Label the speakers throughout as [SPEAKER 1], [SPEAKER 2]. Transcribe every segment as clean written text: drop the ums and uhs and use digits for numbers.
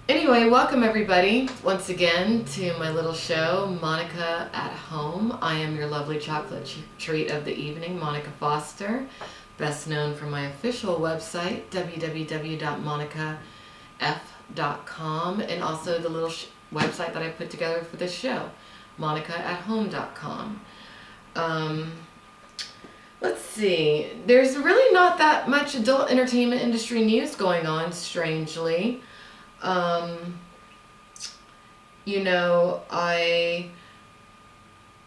[SPEAKER 1] Anyway, welcome everybody once again to my little show, Monica at Home. I am your lovely chocolate treat of the evening, Monica Foster, best known for my official website, www.monicaf.com, and also the little website that I put together for this show, monicaathome.com. Let's see, there's really not that much adult entertainment industry news going on, strangely. I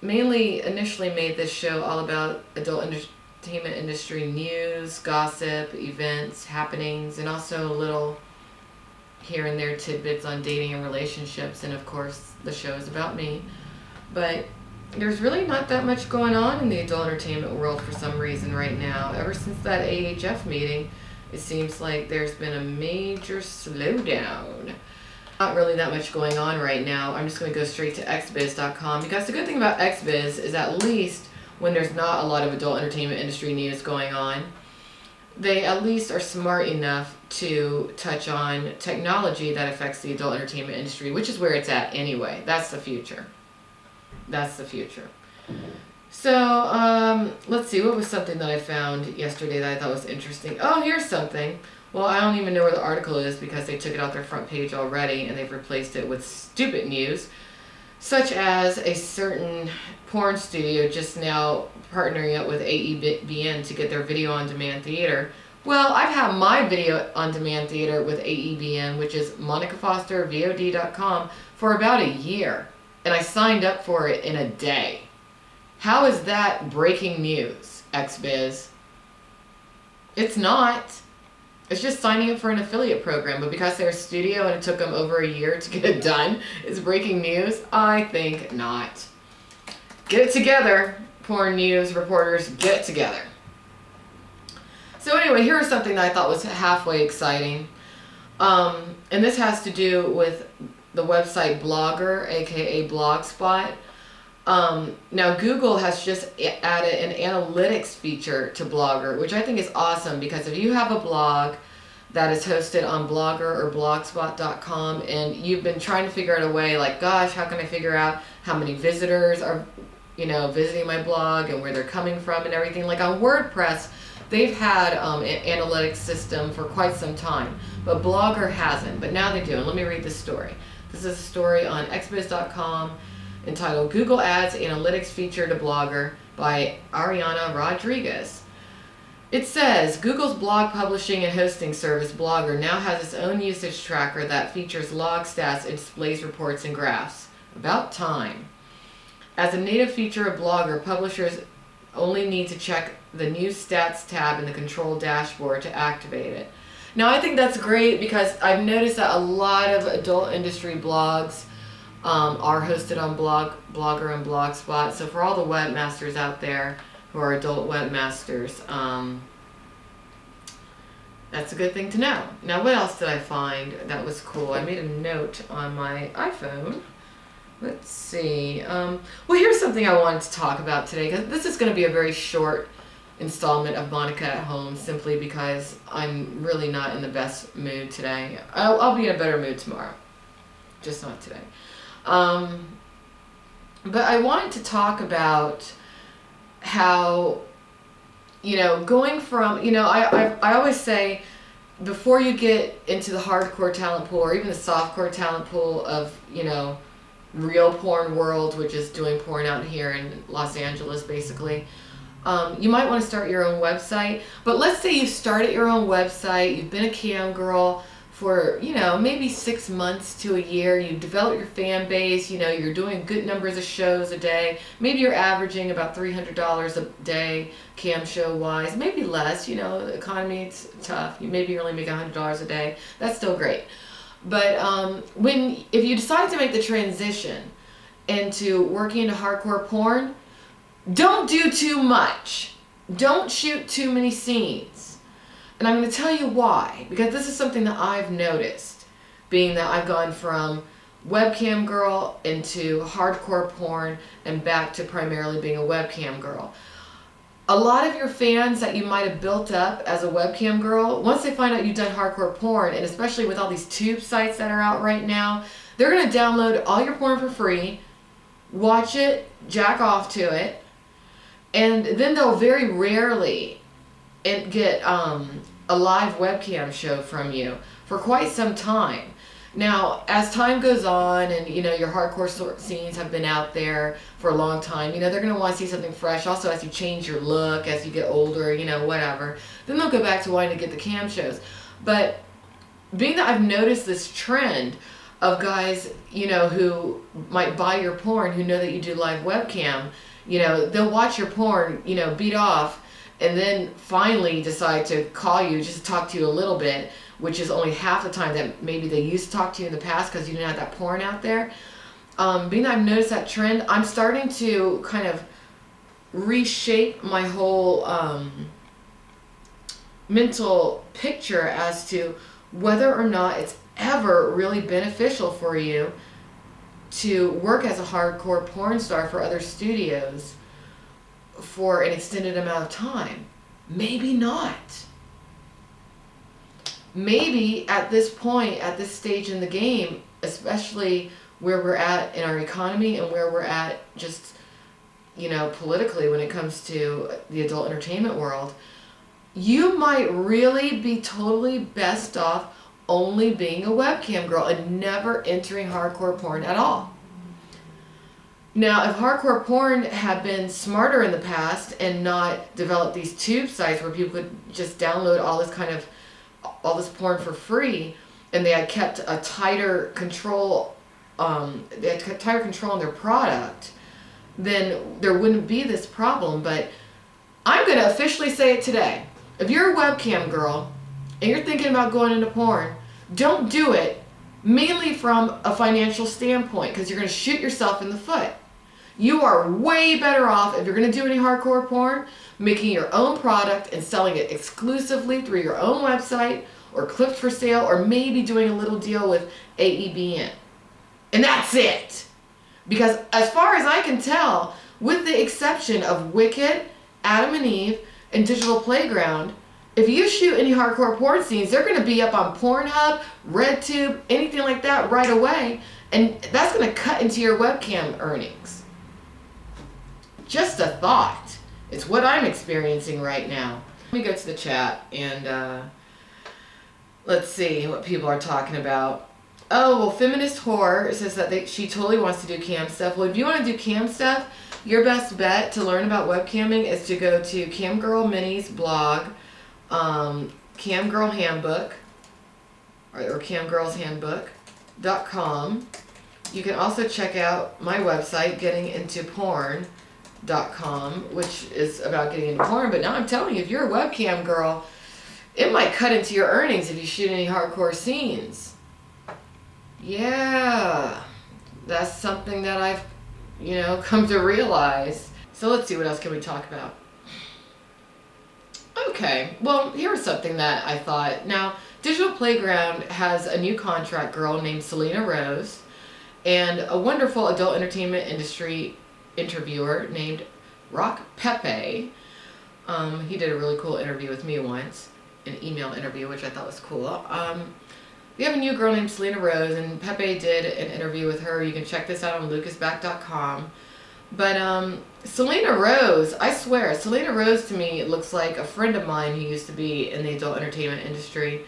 [SPEAKER 1] mainly initially made this show all about adult entertainment industry news, gossip, events, happenings, and also a little here and there tidbits on dating and relationships, and of course the show is about me. But there's really not that much going on in the adult entertainment world for some reason right now. Ever since that AHF meeting, it seems like there's been a major slowdown. Not really that much going on right now. I'm just going to go straight to xbiz.com, because the good thing about xbiz is at least when there's not a lot of adult entertainment industry news going on, they at least are smart enough to touch on technology that affects the adult entertainment industry, which is where it's at anyway. That's the future. That's the future. So, let's see, what was something that I found yesterday that I thought was interesting? Oh, here's something. Well, I don't even know where the article is because they took it off their front page already and they've replaced it with stupid news, such as a certain porn studio just now partnering up with AEBN to get their video on demand theater. Well, I've had my video on demand theater with AEBN, which is monicafostervod.com, for about a year, and I signed up for it in a day. How is that breaking news, XBiz? It's not. It's just signing up for an affiliate program, but because they're a studio and it took them over a year to get it done, it's breaking news? I think not. Get it together, porn news reporters, get it together. So anyway, here's something that I thought was halfway exciting. And this has to do with the website Blogger, aka Blogspot. Now Google has just added an analytics feature to Blogger, which I think is awesome, because if you have a blog that is hosted on Blogger or blogspot.com and you've been trying to figure out a way, like, gosh, how can I figure out how many visitors are, visiting my blog and where they're coming from and everything. Like on WordPress, they've had an analytics system for quite some time, but Blogger hasn't, but now they do. And let me read this story. This is a story on xbiz.com entitled Google Adds Analytics Feature to Blogger by Ariana Rodriguez. It says, Google's blog publishing and hosting service Blogger now has its own usage tracker that features log stats and displays reports and graphs. About time. As a native feature of Blogger, publishers only need to check the New Stats tab in the control dashboard to activate it. Now, I think that's great because I've noticed that a lot of adult industry blogs are hosted on Blogger and Blogspot. So for all the webmasters out there who are adult webmasters, that's a good thing to know. Now, what else did I find that was cool? I made a note on my iPhone. Let's see. Well, here's something I wanted to talk about today, because this is going to be a very short installment of Monica at Home, simply because I'm really not in the best mood today. I'll be in a better mood tomorrow, just not today. But I wanted to talk about how, going from, I always say, before you get into the hardcore talent pool or even the softcore talent pool of, real porn world, which is doing porn out here in Los Angeles, basically, you might want to start your own website. But let's say you started your own website, you've been a cam girl for, maybe 6 months to a year, you develop your fan base, you're doing good numbers of shows a day, maybe you're averaging about $300 a day cam show wise, maybe less, the economy's tough, maybe you're only making $100 a day, that's still great. But if you decide to make the transition into working into hardcore porn, don't do too much. Don't shoot too many scenes. And I'm going to tell you why. Because this is something that I've noticed, being that I've gone from webcam girl into hardcore porn and back to primarily being a webcam girl. A lot of your fans that you might have built up as a webcam girl, once they find out you've done hardcore porn, and especially with all these tube sites that are out right now, they're going to download all your porn for free, watch it, jack off to it, and then they'll very rarely get a live webcam show from you for quite some time. Now, as time goes on and, you know, your hardcore scenes have been out there for a long time, you know, they're going to want to see something fresh. Also, as you change your look, as you get older, you know, whatever, then they'll go back to wanting to get the cam shows. But being that I've noticed this trend of guys, you know, who might buy your porn, who know that you do live webcam, you know, they'll watch your porn, you know, beat off, and then finally decide to call you just to talk to you a little bit, which is only half the time that maybe they used to talk to you in the past because you didn't have that porn out there. Being that I've noticed that trend, I'm starting to kind of reshape my whole mental picture as to whether or not it's ever really beneficial for you to work as a hardcore porn star for other studios for an extended amount of time. Maybe not. Maybe at this point, at this stage in the game, especially where we're at in our economy and where we're at just, you know, politically when it comes to the adult entertainment world, you might really be totally best off only being a webcam girl and never entering hardcore porn at all. Now, if hardcore porn had been smarter in the past and not developed these tube sites where people could just download all this porn for free, and they had kept a tighter control, on their product, then there wouldn't be this problem. But I'm going to officially say it today. If you're a webcam girl and you're thinking about going into porn, don't do it mainly from a financial standpoint, because you're going to shoot yourself in the foot. You are way better off, if you're going to do any hardcore porn, making your own product and selling it exclusively through your own website or clipped for sale, or maybe doing a little deal with AEBN. And that's it. Because as far as I can tell, with the exception of Wicked, Adam and Eve, and Digital Playground, if you shoot any hardcore porn scenes, they're going to be up on Pornhub, RedTube, anything like that right away. And that's going to cut into your webcam earnings. Just a thought. It's what I'm experiencing right now. Let me go to the chat and let's see what people are talking about. Oh, well, Feminist Whore says that she totally wants to do cam stuff. Well, if you want to do cam stuff, your best bet to learn about webcamming is to go to Camgirl Minnie's blog, Camgirl Handbook, or camgirlshandbook.com. You can also check out my website, gettingintoporn.com, which is about getting into porn. But now I'm telling you, if you're a webcam girl, it might cut into your earnings if you shoot any hardcore scenes. Yeah, that's something that I've, you know, come to realize. So let's see, what else can we talk about? Okay, well, here's something that I thought. Now, Digital Playground has a new contract girl named Selena Rose and a wonderful adult entertainment industry interviewer named Rock Pepe. He did a really cool interview with me once, an email interview, which I thought was cool. We have a new girl named Selena Rose, and Pepe did an interview with her. You can check this out on lucasback.com. But Selena Rose, I swear, Selena Rose to me looks like a friend of mine who used to be in the adult entertainment industry.